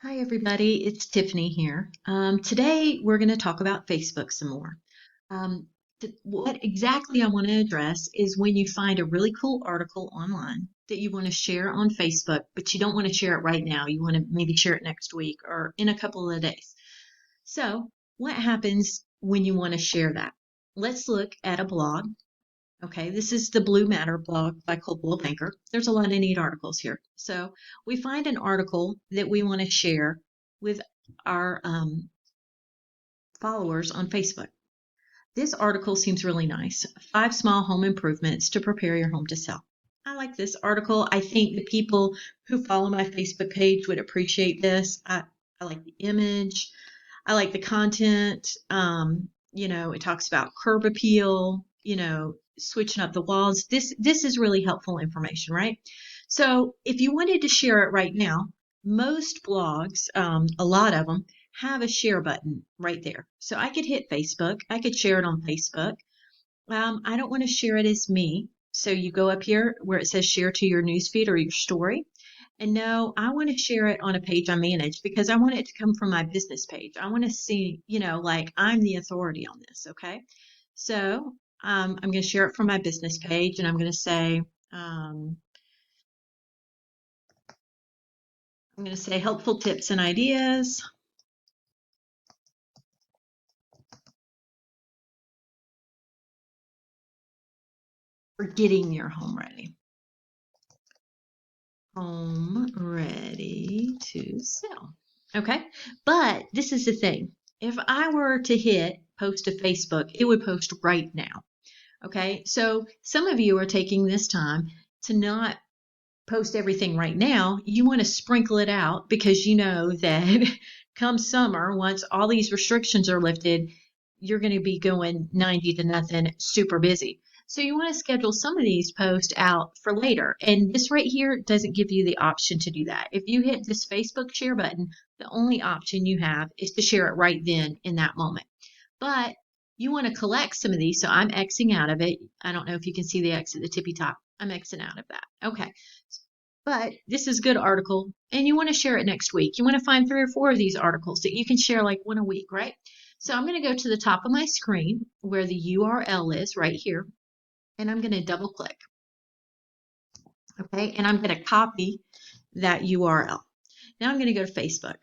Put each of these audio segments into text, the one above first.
Hi, everybody. It's Tiffany here. Today, we're going to talk about Facebook some more. Um, what exactly I want to address is when you find a really cool article online that you want to share on Facebook, but you don't want to share it right now. You want to maybe share it next week or in a couple of days. So, what happens when you want to share that? Let's look at a blog. Okay, this is the Blue Matter blog by Coldwell Banker. There's a lot of neat articles here. So we find an article that we want to share with our followers on Facebook. This article seems really nice. 5 small home improvements to prepare your home to sell. I like this article. I think the people who follow my Facebook page would appreciate this. I like the image. I like the content. It talks about curb appeal, switching up the walls. This is really helpful information, right? So if you wanted to share it right now, most blogs, a lot of them, have a share button right there. So I could hit Facebook. I could share it on Facebook. I don't want to share it as me. So you go up here where it says share to your newsfeed or your story. And no, I want to share it on a page I manage because I want it to come from my business page. I want to see, like I'm the authority on this. Okay. So I'm going to share it from my business page and um, I'm going to say helpful tips and ideas for getting your home ready. Home ready to sell. Okay. But this is the thing. If I were to hit post to Facebook, it would post right now. Okay. So some of you are taking this time to not post everything right now. You want to sprinkle it out because you know that come summer, once all these restrictions are lifted, you're going to be going 90 to nothing, super busy. So you want to schedule some of these posts out for later. And this right here doesn't give you the option to do that. If you hit this Facebook share button, the only option you have is to share it right then in that moment. But you want to collect some of these. So I'm Xing out of it. I don't know if you can see the X at the tippy top. I'm Xing out of that. Okay. But this is a good article and you want to share it next week. You want to find 3 or 4 of these articles that you can share like one a week, right? So I'm going to go to the top of my screen where the URL is right here, and I'm going to double click. Okay, and I'm going to copy that URL. Now I'm going to go to Facebook.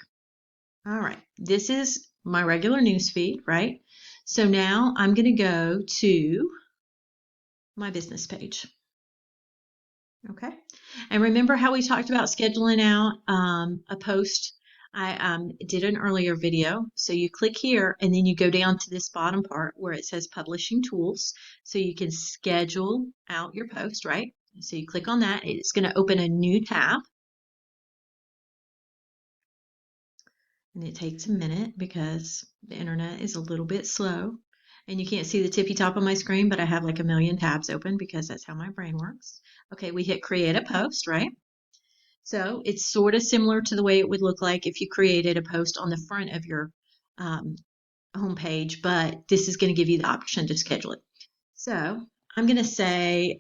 All right, this is my regular news feed, right? So now I'm going to go to my business page. Okay. And remember how we talked about scheduling out a post? I did an earlier video. So you click here and then you go down to this bottom part where it says publishing tools. So you can schedule out your post, right? So you click on that. It's going to open a new tab. And it takes a minute because the internet is a little bit slow. And you can't see the tippy top of my screen, but I have like a million tabs open because that's how my brain works. Okay, we hit create a post, right? So it's sort of similar to the way it would look like if you created a post on the front of your um, homepage, but this is going to give you the option to schedule it. So I'm going to say,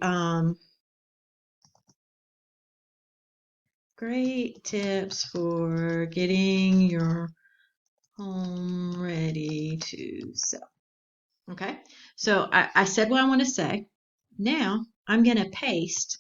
great tips for getting your home ready to sell. Okay, so I said what I want to say. Now I'm going to paste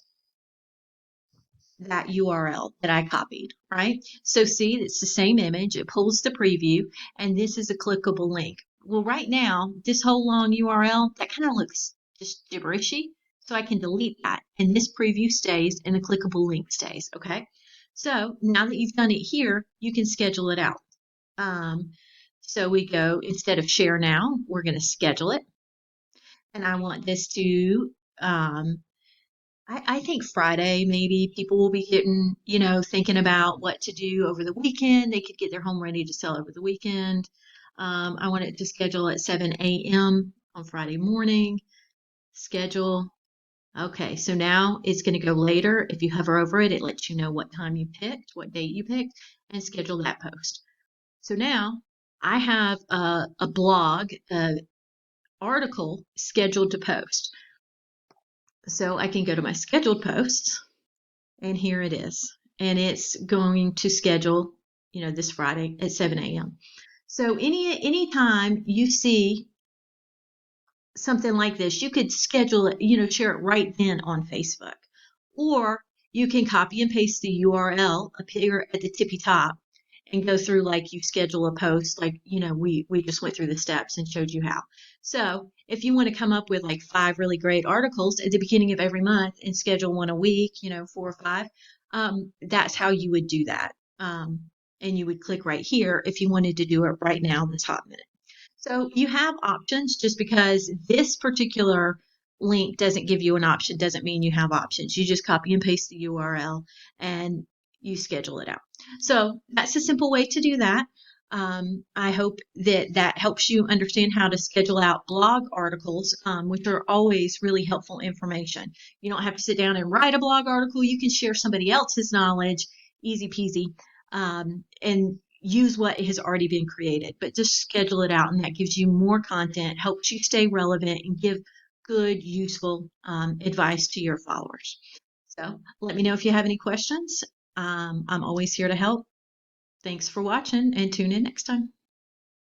that URL that I copied, right? So see, it's the same image. It pulls the preview, and this is a clickable link. Well, right now, this whole long URL, that kind of looks just gibberishy. So I can delete that, and this preview stays, and the clickable link stays, okay? So now that you've done it here, you can schedule it out. So we go, instead of share now, we're going to schedule it. And I want this to I think Friday, maybe people will be getting, thinking about what to do over the weekend. They could get their home ready to sell over the weekend. I want it to schedule at 7 a.m. on Friday morning. Schedule. Okay, so now it's going to go later. If you hover over it, it lets you know what time you picked, what date you picked, and schedule that post. So now I have a blog, article scheduled to post. So I can go to my scheduled posts. And here it is. And it's going to schedule this Friday at 7 a.m. So anytime you see something like this, you could schedule it, share it right then on Facebook. Or you can copy and paste the URL up here at the tippy top and go through like you schedule a post, like, we just went through the steps and showed you how. So if you want to come up with like 5 really great articles at the beginning of every month and schedule one a week, 4 or 5, that's how you would do that. And you would click right here if you wanted to do it right now, the top minute. So you have options. Just because this particular link doesn't give you an option doesn't mean you have options. You just copy and paste the URL and you schedule it out. So that's a simple way to do that. I hope that helps you understand how to schedule out blog articles, which are always really helpful information. You don't have to sit down and write a blog article. You can share somebody else's knowledge, easy peasy, and use what has already been created, but just schedule it out, and that gives you more content, helps you stay relevant, and give good, useful advice to your followers. So let me know if you have any questions. I'm always here to help. Thanks for watching, and tune in next time.